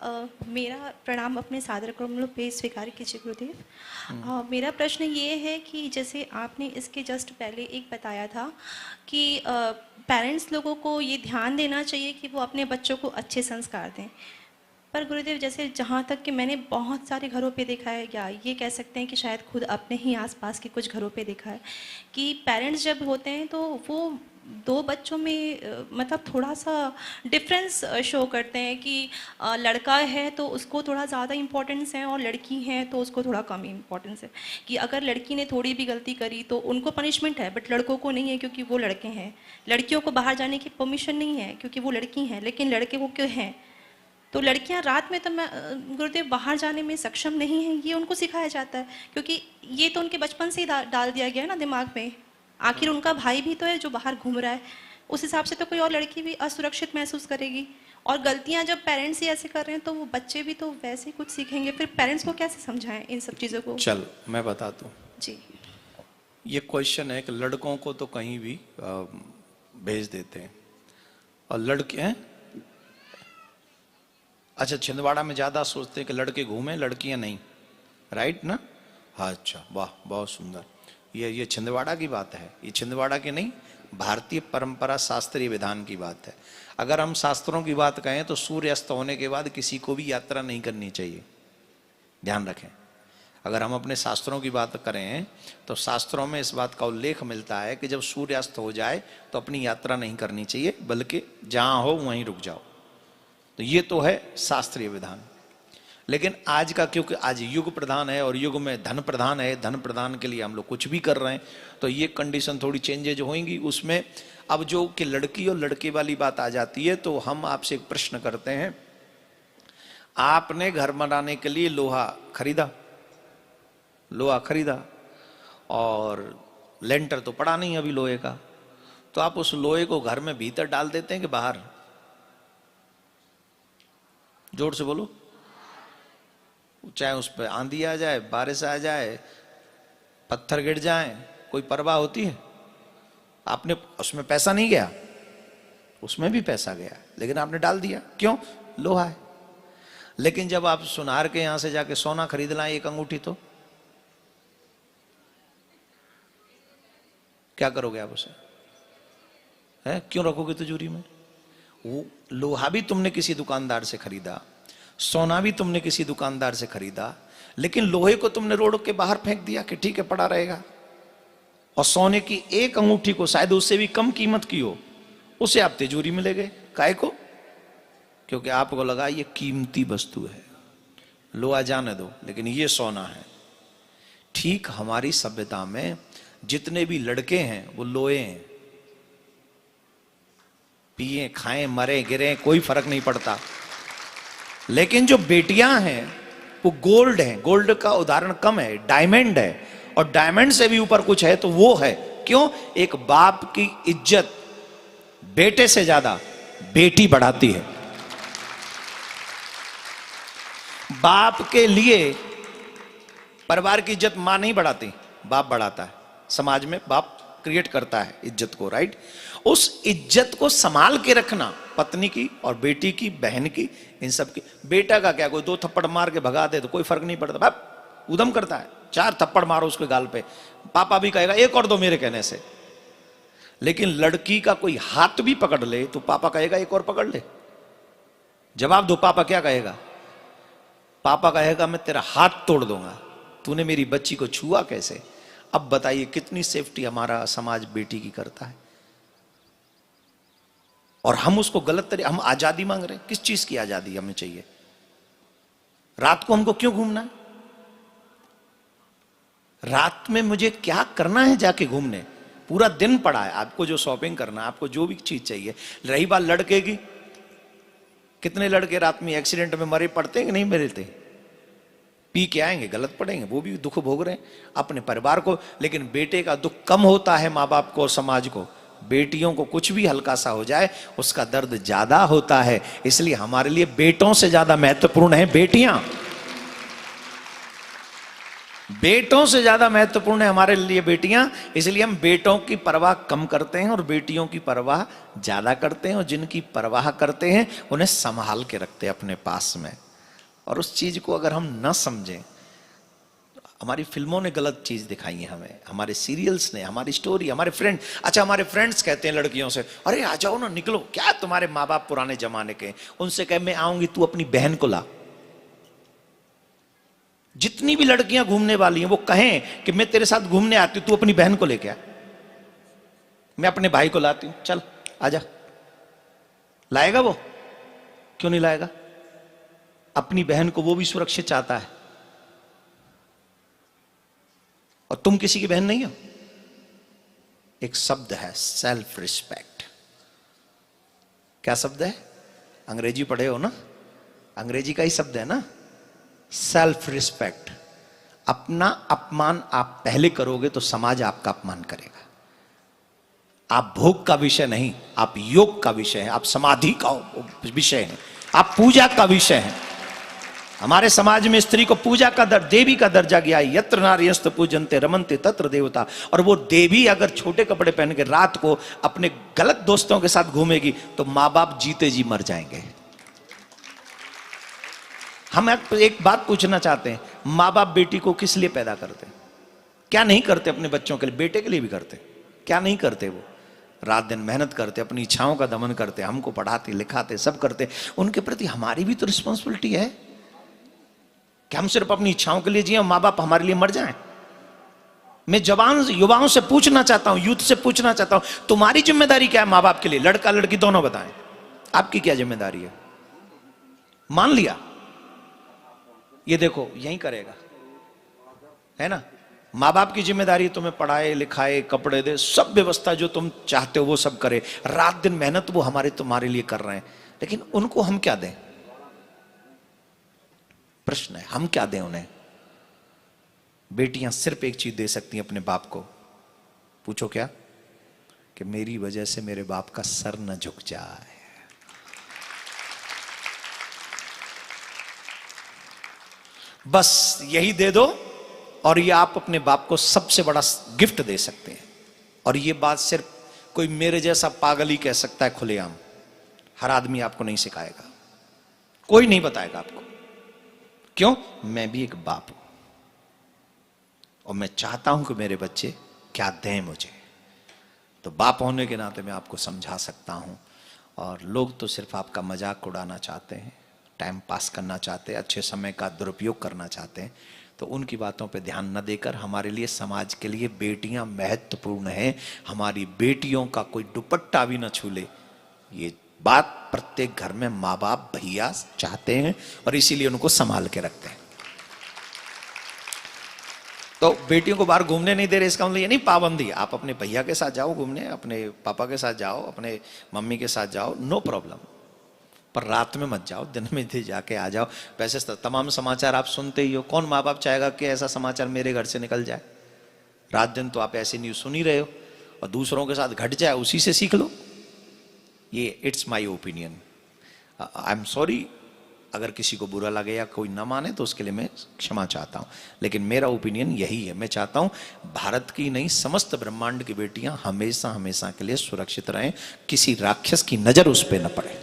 मेरा प्रणाम अपने सादर कमलों पे स्वीकार कीजिए गुरुदेव। मेरा प्रश्न ये है कि जैसे आपने इसके जस्ट पहले एक बताया था कि पेरेंट्स लोगों को ये ध्यान देना चाहिए कि वो अपने बच्चों को अच्छे संस्कार दें। पर गुरुदेव जैसे जहाँ तक कि मैंने बहुत सारे घरों पे देखा है, या ये कह सकते हैं कि शायद खुद अपने ही आसपास के कुछ घरों पे देखा है कि पेरेंट्स जब होते हैं तो वो दो बच्चों में मतलब थोड़ा सा डिफरेंस शो करते हैं कि लड़का है तो उसको थोड़ा ज़्यादा इम्पोर्टेंस है और लड़की है तो उसको थोड़ा कम इम्पोर्टेंस है। कि अगर लड़की ने थोड़ी भी गलती करी तो उनको पनिशमेंट है, बट लड़कों को नहीं है क्योंकि वो लड़के हैं। लड़कियों को बाहर जाने की परमिशन नहीं है क्योंकि वो लड़की हैं, लेकिन लड़के को क्यों हैं। तो लड़कियां रात में तो मैं गुरुदेव बाहर जाने में सक्षम नहीं है, ये उनको सिखाया जाता है क्योंकि ये तो उनके बचपन से ही डाल दिया गया है ना दिमाग में। आखिर उनका भाई भी तो है जो बाहर घूम रहा है, उस हिसाब से तो कोई और लड़की भी असुरक्षित महसूस करेगी। और गलतियां जब पेरेंट्स ही ऐसे कर रहे हैं तो वो बच्चे भी तो वैसे ही कुछ सीखेंगे। फिर पेरेंट्स को कैसे समझाएं इन सब चीज़ों को? चल मैं बताता हूँ जी। ये क्वेश्चन है कि लड़कों को तो कहीं भी भेज देते हैं और लड़के हैं। अच्छा, छिंदवाड़ा में ज्यादा सोचते हैं कि लड़के घूमें लड़कियां नहीं, राइट ना? हाँ, अच्छा, वाह, बहुत सुंदर। ये छिंदवाड़ा की बात है, ये छिंदवाड़ा की नहीं, भारतीय परंपरा शास्त्रीय विधान की बात है। अगर हम शास्त्रों की बात कहें तो सूर्यास्त होने के बाद किसी को भी यात्रा नहीं करनी चाहिए, ध्यान रखें। अगर हम अपने शास्त्रों की बात करें तो शास्त्रों में इस बात का उल्लेख मिलता है कि जब सूर्यास्त हो जाए तो अपनी यात्रा नहीं करनी चाहिए, बल्कि जहां हो वहीं रुक जाओ। तो ये तो है शास्त्रीय विधान। लेकिन आज का, क्योंकि आज युग प्रधान है और युग में धन प्रधान है, धन प्रधान के लिए हम लोग कुछ भी कर रहे हैं, तो ये कंडीशन थोड़ी चेंजेज होंगी उसमें। अब जो कि लड़की और लड़के वाली बात आ जाती है तो हम आपसे एक प्रश्न करते हैं। आपने घर बनाने के लिए लोहा खरीदा और लेंटर तो पड़ा नहीं अभी लोहे का, तो आप उस लोहे को घर में भीतर डाल देते हैं कि बाहर? जोर से बोलो। चाहे उस पर आंधी आ जाए, बारिश आ जाए, पत्थर गिर जाए, कोई परवाह होती है? आपने उसमें पैसा नहीं गया, उसमें भी पैसा गया, लेकिन आपने डाल दिया, क्यों? लोहा है। लेकिन जब आप सुनार के यहां से जाके सोना खरीद लाएं एक अंगूठी, तो क्या करोगे आप उसे? है क्यों रखोगे तिजोरी में? वो लोहा भी तुमने किसी दुकानदार से खरीदा, सोना भी तुमने किसी दुकानदार से खरीदा, लेकिन लोहे को तुमने रोड के बाहर फेंक दिया कि ठीक है पड़ा रहेगा। और सोने की एक अंगूठी को शायद उससे भी कम कीमत की हो, उसे आप तिजोरी में ले गए। काहे को? क्योंकि आपको लगा ये कीमती वस्तु है, लोहा जाने दो, लेकिन ये सोना है। ठीक हमारी सभ्यता में जितने भी लड़के हैं वो लोहे हैं, पिए खाएं मरे गिरे कोई फर्क नहीं पड़ता। लेकिन जो बेटियां हैं वो गोल्ड है, गोल्ड का उदाहरण कम है, डायमंड है, और डायमंड से भी ऊपर कुछ है तो वो है। क्यों? एक बाप की इज्जत बेटे से ज्यादा बेटी बढ़ाती है। बाप के लिए परिवार की इज्जत मां नहीं बढ़ाती, बाप बढ़ाता है। समाज में बाप क्रिएट करता है इज्जत को, राइट? उस इज्जत को संभाल के रखना, पत्नी की और बेटी की, बहन की, इन सब की। बेटा का क्या, कोई दो थप्पड़ मार के भगा दे तो कोई फर्क नहीं पड़ता, बाप उदम करता है, चार थप्पड़ मारो उसके गाल पे, पापा भी कहेगा एक और दो मेरे कहने से। लेकिन लड़की का कोई हाथ भी पकड़ ले तो पापा कहेगा एक और पकड़ ले। जवाब दो, पापा क्या कहेगा? पापा कहेगा मैं तेरा हाथ तोड़ दूंगा, तूने मेरी बच्ची को छुआ कैसे? अब बताइए कितनी सेफ्टी हमारा समाज बेटी की करता है, और हम उसको गलत तरीके, हम आजादी मांग रहे हैं। किस चीज की आजादी हमें चाहिए? रात को हमको क्यों घूमना है? रात में मुझे क्या करना है जाके घूमने? पूरा दिन पड़ा है, आपको जो शॉपिंग करना है, आपको जो भी चीज चाहिए। रही बात लड़के की, कितने लड़के रात में एक्सीडेंट में मरे पड़ते हैं कि नहीं मरते? पी के आएंगे, गलत पड़ेंगे, वो भी दुख भोग रहे हैं अपने परिवार को। लेकिन बेटे का दुख कम होता है माँ बाप को और समाज को। बेटियों को कुछ भी हल्का सा हो जाए उसका दर्द ज्यादा होता है। इसलिए हमारे लिए बेटों से ज्यादा महत्वपूर्ण है बेटियां। बेटों से ज्यादा महत्वपूर्ण है हमारे लिए बेटियां। इसलिए हम बेटों की परवाह कम करते हैं और बेटियों की परवाह ज्यादा करते हैं, और जिनकी परवाह करते हैं उन्हें संभाल के रखते हैं अपने पास में। और उस चीज को अगर हम न समझें, हमारी फिल्मों ने गलत चीज दिखाई है हमें, हमारे सीरियल्स ने, हमारी स्टोरी, हमारे फ्रेंड, अच्छा हमारे फ्रेंड्स कहते हैं लड़कियों से, अरे आ जाओ ना, निकलो, क्या तुम्हारे माँ बाप पुराने जमाने के, उनसे कह मैं आऊंगी, तू अपनी बहन को ला। जितनी भी लड़कियां घूमने वाली हैं वो कहें कि मैं तेरे साथ घूमने आती हूं, तू अपनी बहन को लेके आ, मैं अपने भाई को लाती हूं, चल आजा। लाएगा वो? क्यों नहीं लाएगा? अपनी बहन को वो भी सुरक्षित चाहता है। और तुम किसी की बहन नहीं हो। एक शब्द है सेल्फ रिस्पेक्ट। क्या शब्द है? अंग्रेजी पढ़े हो ना, अंग्रेजी का ही शब्द है ना, सेल्फ रिस्पेक्ट। अपना अपमान आप पहले करोगे तो समाज आपका अपमान करेगा। आप भोग का विषय नहीं, आप योग का विषय है, आप समाधि का विषय है, आप पूजा का विषय है। हमारे समाज में स्त्री को पूजा का देवी का दर्जा गया है। यत्र नार्यस्त पूजन्ते रमन्ते तत्र देवता। और वो देवी अगर छोटे कपड़े पहन के रात को अपने गलत दोस्तों के साथ घूमेगी तो माँ बाप जीते जी मर जाएंगे। हम एक बात पूछना चाहते हैं, माँ बाप बेटी को किस लिए पैदा करते? क्या नहीं करते अपने बच्चों के लिए? बेटे के लिए भी करते। क्या नहीं करते? वो रात दिन मेहनत करते, अपनी इच्छाओं का दमन करते, हमको पढ़ाते लिखाते, सब करते। उनके प्रति हमारी भी तो रिस्पॉन्सिबिलिटी है कि हम सिर्फ अपनी इच्छाओं के लिए जिए, माँ बाप हमारे लिए मर जाएं। मैं जवान युवाओं से पूछना चाहता हूं, यूथ से पूछना चाहता हूं, तुम्हारी जिम्मेदारी क्या है माँ बाप के लिए? लड़का लड़की दोनों बताएं, आपकी क्या जिम्मेदारी है? मान लिया, ये देखो यही करेगा, है ना? माँ बाप की जिम्मेदारी तुम्हें पढ़ाए लिखाए, कपड़े दे, सब व्यवस्था जो तुम चाहते हो वो सब करे, रात दिन मेहनत वो तुम्हारे लिए कर रहे हैं, लेकिन उनको हम क्या दें? प्रश्न है, हम क्या दें उन्हें? बेटियां सिर्फ एक चीज दे सकती हैं अपने बाप को, पूछो क्या? कि मेरी वजह से मेरे बाप का सर न झुक जाए। बस यही दे दो और ये आप अपने बाप को सबसे बड़ा गिफ्ट दे सकते हैं। और ये बात सिर्फ कोई मेरे जैसा पागल ही कह सकता है खुलेआम। हर आदमी आपको नहीं सिखाएगा, कोई नहीं बताएगा आपको। क्यों? मैं भी एक बाप हूं और मैं चाहता हूं कि मेरे बच्चे क्या दें मुझे। तो बाप होने के नाते मैं आपको समझा सकता हूं। और लोग तो सिर्फ आपका मजाक उड़ाना चाहते हैं, टाइम पास करना चाहते हैं, अच्छे समय का दुरुपयोग करना चाहते हैं। तो उनकी बातों पे ध्यान न देकर हमारे लिए, समाज के लिए बेटियां महत्वपूर्ण हैं। हमारी बेटियों का कोई दुपट्टा भी न छू ले, ये बात प्रत्येक घर में माँ बाप भैया चाहते हैं और इसीलिए उनको संभाल के रखते हैं। तो बेटियों को बाहर घूमने नहीं दे रहे, इसका मतलब ये नहीं पाबंदी। आप अपने भैया के साथ जाओ घूमने, अपने पापा के साथ जाओ, अपने मम्मी के साथ जाओ, नो प्रॉब्लम, पर रात में मत जाओ, दिन में जाके आ जाओ। वैसे तमाम समाचार आप सुनते ही हो, कौन माँ बाप चाहेगा कि ऐसा समाचार मेरे घर से निकल जाए? रात दिन तो आप ऐसी न्यूज़ सुन ही रहे हो, और दूसरों के साथ घट जाए उसी से सीख लो। ये it's my opinion. I am sorry अगर किसी को बुरा लगे या कोई ना माने तो उसके लिए मैं क्षमा चाहता हूँ, लेकिन मेरा ओपिनियन यही है। मैं चाहता हूँ भारत की नहीं, समस्त ब्रह्मांड की बेटियां हमेशा हमेशा के लिए सुरक्षित रहें, किसी राक्षस की नजर उस पर न पड़े।